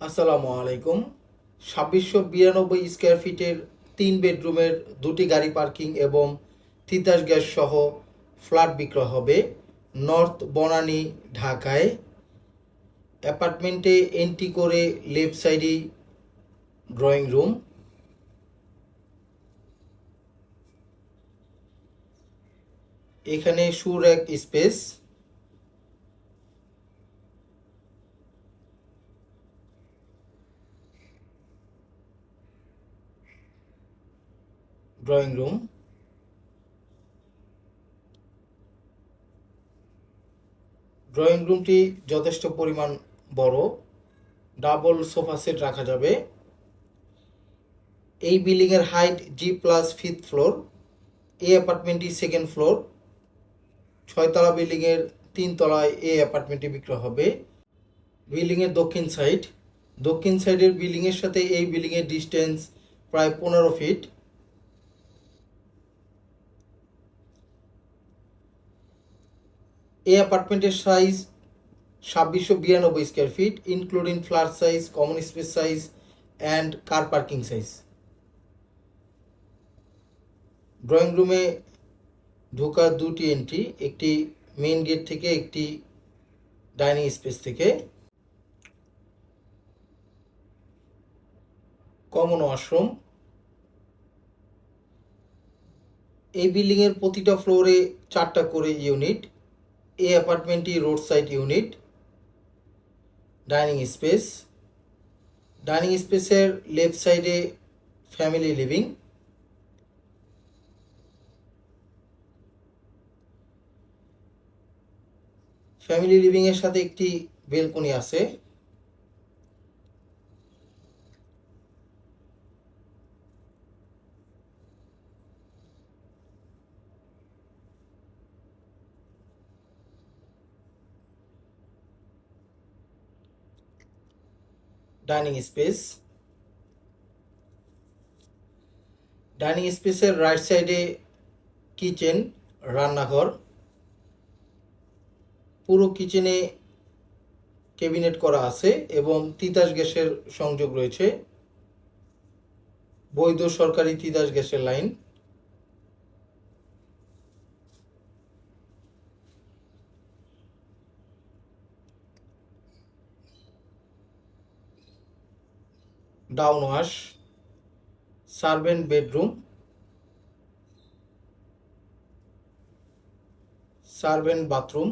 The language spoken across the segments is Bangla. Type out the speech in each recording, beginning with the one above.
আসসালামু আলাইকুম। 2692 স্কোয়ার ফিটের 3 বেডরুমের 2টি গাড়ি পার্কিং এবং তিতাস গ্যাস সহ ফ্ল্যাট বিক্রয় হবে নর্থ বনানী, ঢাকায়। অ্যাপার্টমেন্টে এন্ট্রি করে লেফট সাইডে ড্রয়িং রুম, এখানে শু rack space, drawing room, drawing রুমটি যথেষ্ট পরিমাণ বড়, ডাবল সোফা সেট রাখা যাবে। এই বিল্ডিংয়ের হাইট G+5th ফ্লোর। এই অ্যাপার্টমেন্টটি সেকেন্ড ফ্লোর। 6তলা বিল্ডিংয়ের 3তলায় এই অ্যাপার্টমেন্টটি বিক্রয় হবে। বিল্ডিংয়ের দক্ষিণ সাইডের বিল্ডিংয়ের সাথে এই বিল্ডিংয়ের ডিস্টেন্স প্রায় 15 ফিট। এই অ্যাপার্টমেন্টের size 2692 square feet, including flat size, common space size and car parking size. Drawing রুমে ঢোকার 2টি এন্ট্রি, একটি মেইন গেট থেকে, একটি ডাইনিং স্পেস থেকে। Common washroom. এই বিল্ডিংয়ের প্রতিটা ফ্লোরে 4টা করে ইউনিট। এই অ্যাপার্টমেন্টটি রোড সাইড ইউনিট। ডাইনিং স্পেসের লেফট সাইডে ফ্যামিলি লিভিং। ফ্যামিলি লিভিং এর সাথে একটি বেলকনি আছে। ডাইনিং স্পেসের রাইট সাইডে কিচেন, রান্নাঘর। পুরো কিচেনে ক্যাবিনেট করা আছে এবং তিতাস গ্যাসের সংযোগ রয়েছে, বৈধ সরকারি তিতাস গ্যাসের line. Down wash, servant bedroom, servant bathroom.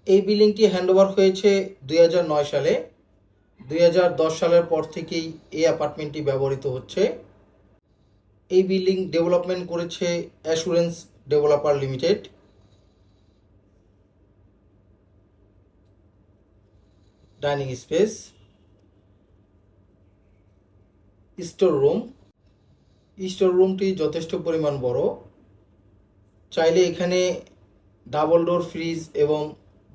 এই বিল্ডিংটি হ্যান্ডওভার হয়েছে 2009 সালে। 2010 সালের পর থেকেই এই অ্যাপার্টমেন্টটি ব্যবহৃত হচ্ছে। এই বিল্ডিং ডেভেলপমেন্ট করেছে assurance developer limited. Dining space, store রুমটি যথেষ্ট পরিমাণ বড়। চাইলে এখানে ডাবল ডোর ফ্রিজ এবং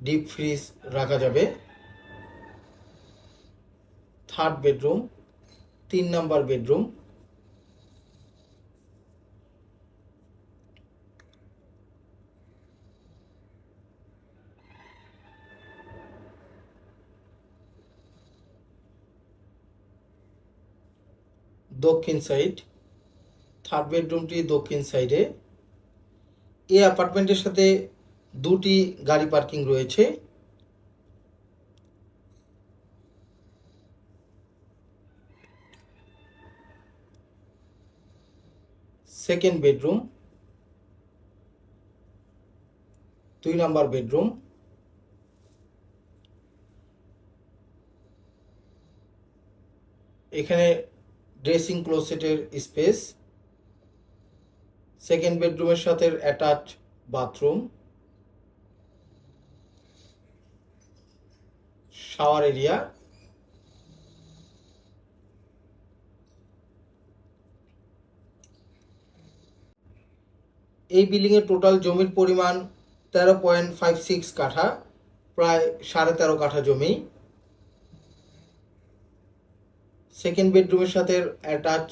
ডিপ ফ্রিজ রাখা যাবে। 3rd bedroom, 3 number bedroom. দক্ষিণ সাইড, 3rd বেডরুমটি দক্ষিণ সাইডে। এই অ্যাপার্টমেন্টের সাথে 2টি গাড়ি পার্কিং রয়েছে। Second bedroom, 2 number bedroom. এখানে ড্রেসিং ক্লোজেটের স্পেস, সেকেন্ড বেডরুমের সাথে অ্যাটাচ বাথরুম, শাওয়ার এরিয়া। এই বিল্ডিংয়ের টোটাল জমির পরিমাণ 13.56 কাঠা, প্রায় 13.5 কাঠা জমি। সেকেন্ড বেডরুমের সাথে অ্যাটাচ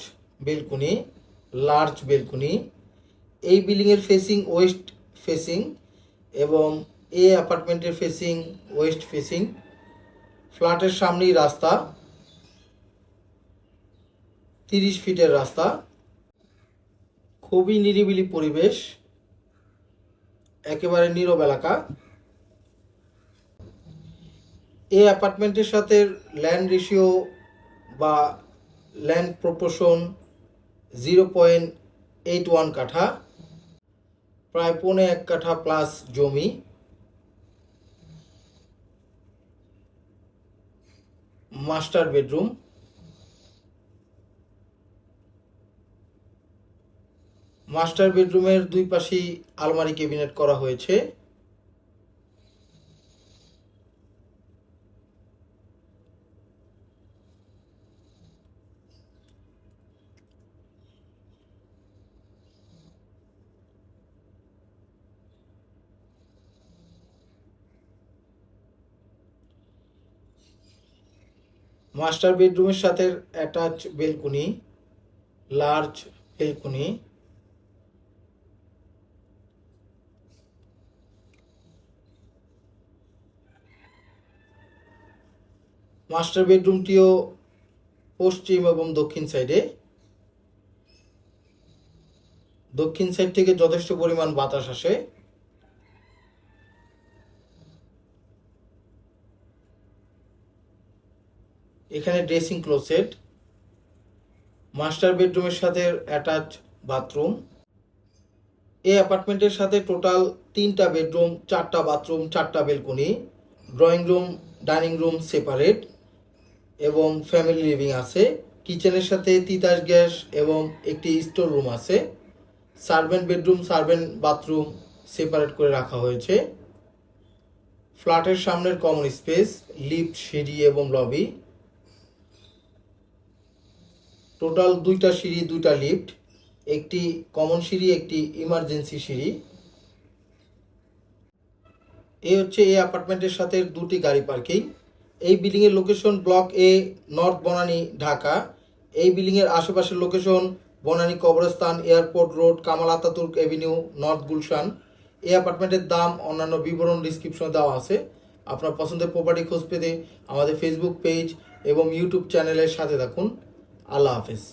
বেলকনি, লার্জ বেলকনি। এই বিল্ডিংয়ের ফেসিং ওয়েস্ট ফেসিং এবং এ অ্যাপার্টমেন্টের ফেসিং ওয়েস্ট ফেসিং। ফ্ল্যাটের সামনেই রাস্তা, 30 ফিটের রাস্তা, খুবই নিরিবিলি পরিবেশ, একেবারে নীরব এলাকা। এই অ্যাপার্টমেন্টের সাথে ল্যান্ড রেশিও বা ল্যান্ড প্রপোর্শন 0.81 কাঠা, প্রায় 1.25 কাঠা প্লাস জমি। মাস্টার বেডরুম, মাস্টার বেডরুমের দুই পাশেই আলমারি ক্যাবিনেট করা হয়েছে। মাস্টার বেডরুমের সাথে attach balcony, large balcony. Master বেডরুমটিও পশ্চিম এবং দক্ষিণ সাইডে। দক্ষিণ সাইড থেকে যথেষ্ট পরিমাণ বাতাস আসে। এখানে ড্রেসিং ক্লোজেট, মাস্টার বেডরুমের সাথে অ্যাটাচ বাথরুম। এই অ্যাপার্টমেন্টের সাথে টোটাল 3টা বেডরুম, 4টা বাথরুম, 4টা balcony, drawing room, dining room separate এবং ফ্যামিলি লিভিং আছে। কিচেনের সাথে তিতাস গ্যাস এবং একটি স্টোর রুম আছে। Servant bedroom, servant bathroom separate করে রাখা হয়েছে। ফ্ল্যাটের সামনের কমন স্পেস, লিফট, সিঁড়ি এবং লবি। টোটাল 2টা সিঁড়ি, 2টা লিফট, একটি কমন সিঁড়ি, একটি ইমার্জেন্সি সিঁড়ি। এই হচ্ছে এই অ্যাপার্টমেন্টের সাথে 2টি গাড়ি পার্কিং। এই বিল্ডিংয়ের লোকেশন ব্লক এ, নর্থ বনানী, ঢাকা। এই বিল্ডিংয়ের আশেপাশের লোকেশন বনানী কবরস্থান, airport road, Kamal Ataturk Avenue, north Gulshan. এই অ্যাপার্টমেন্টের দাম অন্যান্য বিবরণ ডিসক্রিপশনে দেওয়া আছে। আপনার পছন্দের প্রপার্টি খোঁজ পেতে আমাদের ফেসবুক পেজ এবং ইউটিউব চ্যানেলের সাথে থাকুন। আল্লাহ হাফেজ।